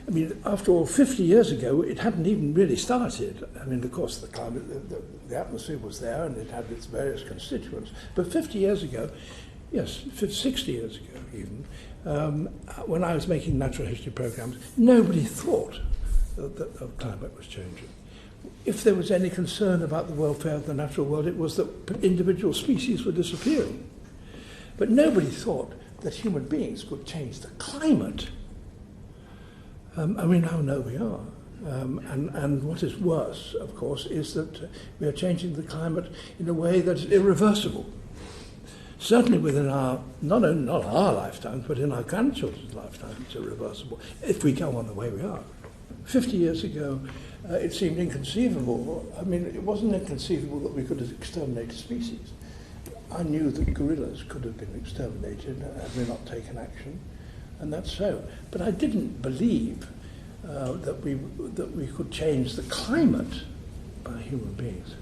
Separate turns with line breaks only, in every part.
I mean, after all, 50 years ago, it hadn't even really started. I mean, of course, the climate, the atmosphere was there and it had its various constituents. But 50 years ago, yes, 60 years ago even, when I was making natural history programs, nobody thought that the climate was changing. If there was any concern about the welfare of the natural world, it was that individual species were disappearing. But nobody thought that human beings could change the climate. And we now know we are. And what is worse, of course, is that we are changing the climate in a way that is irreversible. Certainly within our, not our lifetimes, but in our grandchildren's lifetime, it's irreversible, if we go on the way we are. 50 years ago, it seemed inconceivable. I mean, it wasn't inconceivable that we could have exterminated species. I knew that gorillas could have been exterminated had we not taken action, and that's so. But I didn't believe that we could change the climate by human beings.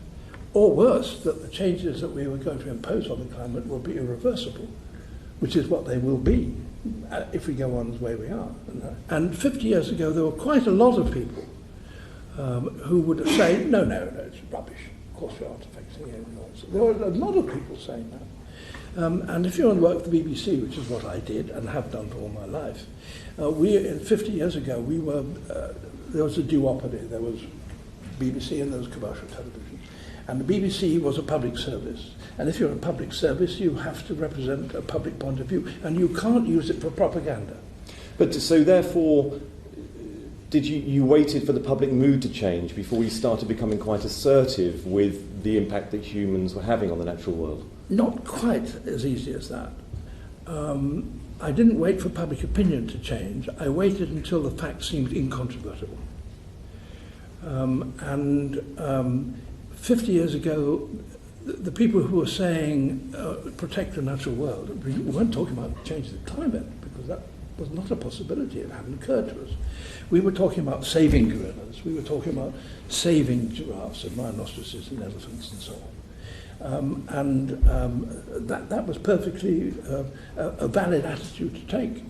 Or worse, that the changes that we were going to impose on the climate will be irreversible, which is what they will be if we go on the way we are. And 50 years ago, there were quite a lot of people who would say, no, it's rubbish. Of course we aren't affecting anyone else. There were a lot of people saying that. And if you want to work for the BBC, which is what I did and have done for all my life, 50 years ago, there was a duopoly. There was BBC and there was commercial television. And the BBC was a public service. And if you're a public service, you have to represent a public point of view. And you can't use it for propaganda.
But so therefore, did you waited for the public mood to change before you started becoming quite assertive with the impact that humans were having on the natural world?
Not quite as easy as that. I didn't wait for public opinion to change. I waited until the facts seemed incontrovertible. 50 years ago, the people who were saying protect the natural world, we weren't talking about changing the climate, because that was not a possibility. It hadn't occurred to us. We were talking about saving gorillas. We were talking about saving giraffes and rhinoceroses and elephants and so on. That was perfectly a valid attitude to take.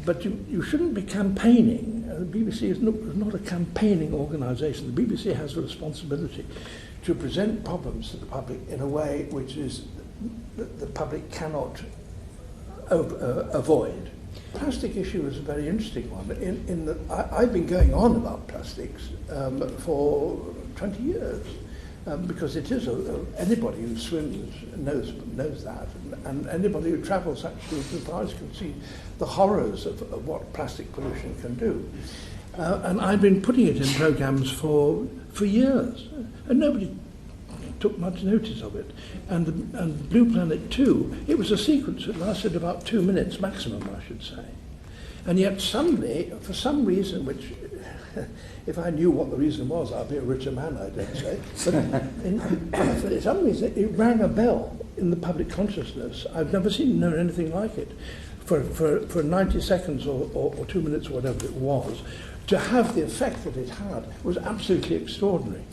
But you shouldn't be campaigning. The BBC is not a campaigning organisation. The BBC has a responsibility to present problems to the public in a way which is the public cannot avoid. The plastic issue is a very interesting one. In that I've been going on about plastics for 20 years. Because it is anybody who swims knows that, and anybody who travels actually to the Far East can see the horrors of what plastic pollution can do. And I've been putting it in programs for years, and nobody took much notice of it. And Blue Planet 2, it was a sequence that lasted about 2 minutes maximum, I should say. And yet suddenly, for some reason, which if I knew what the reason was, I'd be a richer man, I dare say. But for some reason, it rang a bell in the public consciousness. I've never known anything like it. For 90 seconds or 2 minutes or whatever it was, to have the effect that it had was absolutely extraordinary.